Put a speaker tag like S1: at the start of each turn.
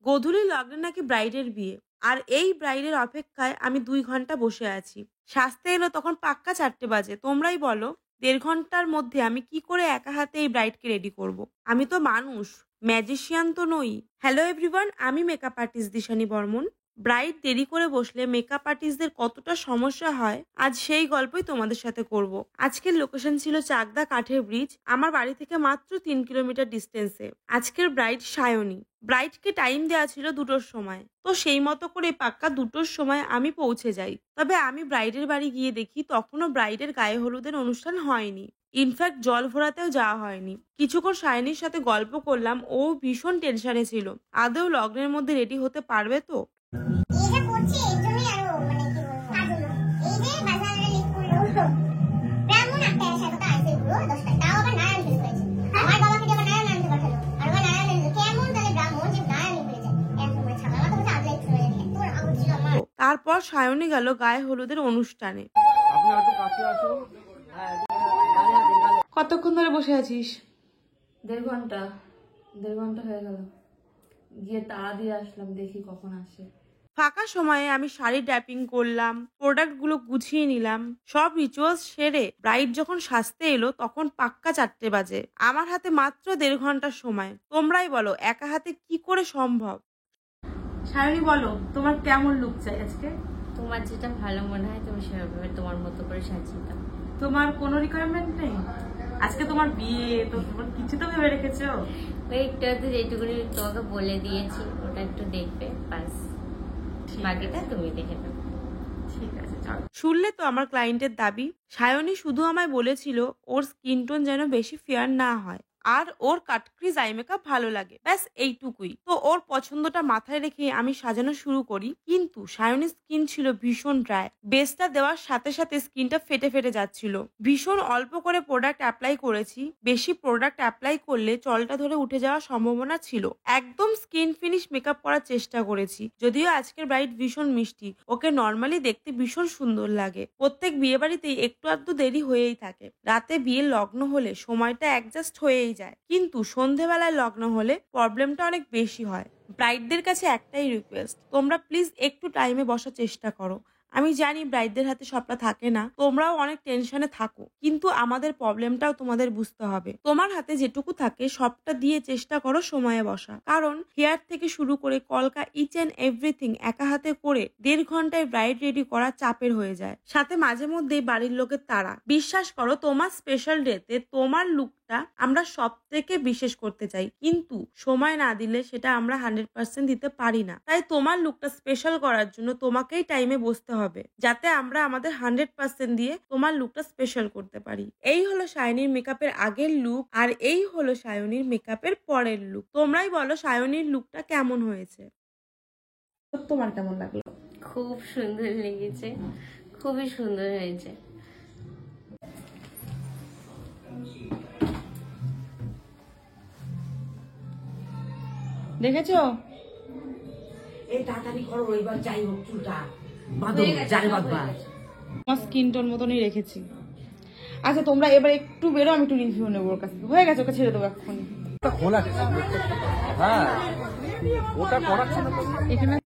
S1: গোধূলি লগ্নে নাকি ব্রাইডের বিয়ে, আর এই ব্রাইডের অপেক্ষায় আমি 2 ঘন্টা বসে আছি। সাজতে এলো তখন পাক্কা 4টে বাজে। তোমরাই বলো 1.5 ঘন্টার মধ্যে আমি কি করে একা হাতে এই ব্রাইডকে রেডি করব? আমি তো মানুষ, ম্যাজিশিয়ান তো নই। হ্যালো এভরিওয়ান, আমি মেকআপ আর্টিস্ট দিশানী বর্মন। ব্রাইড দেরি করে বসলে মেকআপ আর্টিস্টদের কতটা সমস্যা হয় আজ সেই গল্পই তোমাদের সাথে করব। আজকের লোকেশন ছিল চাকদা কাঠের ব্রিজ, আমার বাড়ি থেকে মাত্র 3 কিলোমিটার ডিস্টেন্সে। আজকের ব্রাইড সায়নী। ব্রাইডকে টাইম দেওয়া ছিল 2টোর সময়, তো সেই মতো করে পাক্কা 2টোর সময় আমি পৌঁছে যাই। তবে আমি ব্রাইডের বাড়ি গিয়ে দেখি তখনও ব্রাইডের গায়ে হলুদের অনুষ্ঠান হয়নি। ইনফ্যাক্ট জল ভরাতেও যাওয়া হয়নি। কিছুক্ষণ সায়নীর সাথে গল্প করলাম, ও ভীষণ টেনশনে ছিল। আদৌ লগ্নের মধ্যে রেডি হতে পারবে তো? তারপর সায়নী গেল গায়ে হলুদের অনুষ্ঠানে। কতক্ষণ ধরে বসে আছিস?
S2: 1.5 ঘন্টা। 1.5 ঘন্টা হয়ে গেল। গিয়ে তাড়া দিয়ে আসলাম, দেখি কখন আসে।
S1: ফাঁকা সময়ে আমি শাড়ি ড্র্যাপিং করলাম, প্রোডাক্টগুলো গুছিয়ে নিলাম। সব রিচুয়ালস সেরে ব্রাইড যখন সাজতে এলো তখন পাক্কা 4টে বাজে। আমার হাতে মাত্র 1.5 ঘন্টার সময়। তোমরাই বলো একা হাতে কি করে সম্ভব? সায়নী বলো, তোমার কেমন লুক চাই আজকে?
S2: তোমার যেটা ভালো মনে হয় তুমি সেভাবে তোমার মতো করে সাজিয়ে দাও।
S1: তোমার কোনো রিকোয়ারমেন্ট নেই? আজকে তোমার বিয়ে, তো তোমার কিছু তো ভেবে রেখেছো?
S2: ওই একটু যেটুকুনি তোমাকে বলে দিয়েছি ওটা একটু দেখবে, বাস। বাকিটা তুমি দেখে নাও।
S1: ঠিক আছে, চল। শুনলে তো আমার ক্লায়েন্টের দাবি। সায়নী শুধু আমায় বলেছিল ওর স্কিন টোন যেন বেশি ফেয়ার না হয়, আর ওর কাটক্রিজ আই মেকআপ ভালো লাগে, ব্যাস এইটুকুই। তো ওর পছন্দটা মাথায় রেখে আমি সাজানো শুরু করি। কিন্তু সায়নীর স্কিন ছিল ভীষণ ড্রাই। বেসটা দেওয়ার সাথে সাথে স্কিনটা ফেটে ফেটে যাচ্ছিল। ভীষণ অল্প করে প্রোডাক্ট অ্যাপ্লাই করেছি। বেশি প্রোডাক্ট অ্যাপ্লাই করলে চলটা ধরে উঠে যাওয়ার সম্ভাবনা ছিল। একদম স্কিন ফিনিশ মেকআপ করার চেষ্টা করেছি। যদিও আজকের ব্রাইড ভীষণ মিষ্টি, ওকে নর্মালি দেখতে ভীষণ সুন্দর লাগে। প্রত্যেক বিয়ে বাড়িতেই একটু আধটু দেরি হয়েই থাকে। রাতে বিয়ের লগ্ন হলে সময়টা অ্যাডজাস্ট হয়েই যায়, কিন্তু সন্ধেবেলায় লগ্ন হলে প্রবলেমটা অনেক বেশি হয়। ব্রাইডদের কাছে একটাই রিকোয়েস্ট, তোমরা প্লিজ একটু টাইমে বসার চেষ্টা করো। আমি জানি ব্রাইডদের হাতে সবটা থাকে না, তোমরাও অনেক টেনশনে থাকো, কিন্তু আমাদের প্রবলেমটাও তোমাদের বুঝতে হবে। তোমার হাতে যেটুকু থাকে সবটা দিয়ে চেষ্টা করো সময়ে বসা, কারণ হেয়ার থেকে শুরু করে কলকা ইচ এন্ড এভরিথিং একা হাতে করে 1.5 ঘন্টায় ব্রাইড রেডি করা চাপের হয়ে যায়। সাথে মাঝে মধ্যেই বাড়ির লোকের তাড়া। বিশ্বাস করো, তোমার স্পেশাল ডেতে তোমার লুকটা আমরা সব থেকে বিশেষ করতে চাই, কিন্তু সময় না দিলে সেটা আমরা 100% দিতে পারি না। তাই তোমার লুকটা স্পেশাল করার জন্য তোমাকেই টাইমে বসতে হবে, যাতে আমরা আমাদের 100% দিয়ে তোমার লুকটা স্পেশাল করতে পারি। এই হলো সায়নীর মেকআপের আগের লুক, আর এই হলো সায়নীর মেকআপের পরের লুক। তোমরাই বলো সায়নীর লুকটা কেমন হয়েছে? তোমার কেমন লাগলো?
S2: খুব সুন্দর লেগেছে, খুবই সুন্দর হয়েছে।
S1: দেখেছো?
S3: এই তাড়াতাড়ি করো, এবার যাই হোক চুলটা বাঁধো, জারে বাঁধবা।
S1: আমার স্কিন টোন মতনই রেখেছি। আচ্ছা তোমরা এবার একটু বেরো, আমি একটু রিভিউ নেবো ওর কাছ থেকে। হয়ে গেছে, ওকে ছেড়ে দেবো এক্ষুনি।
S4: হ্যাঁ ওটা করাচ্ছে না এখানে।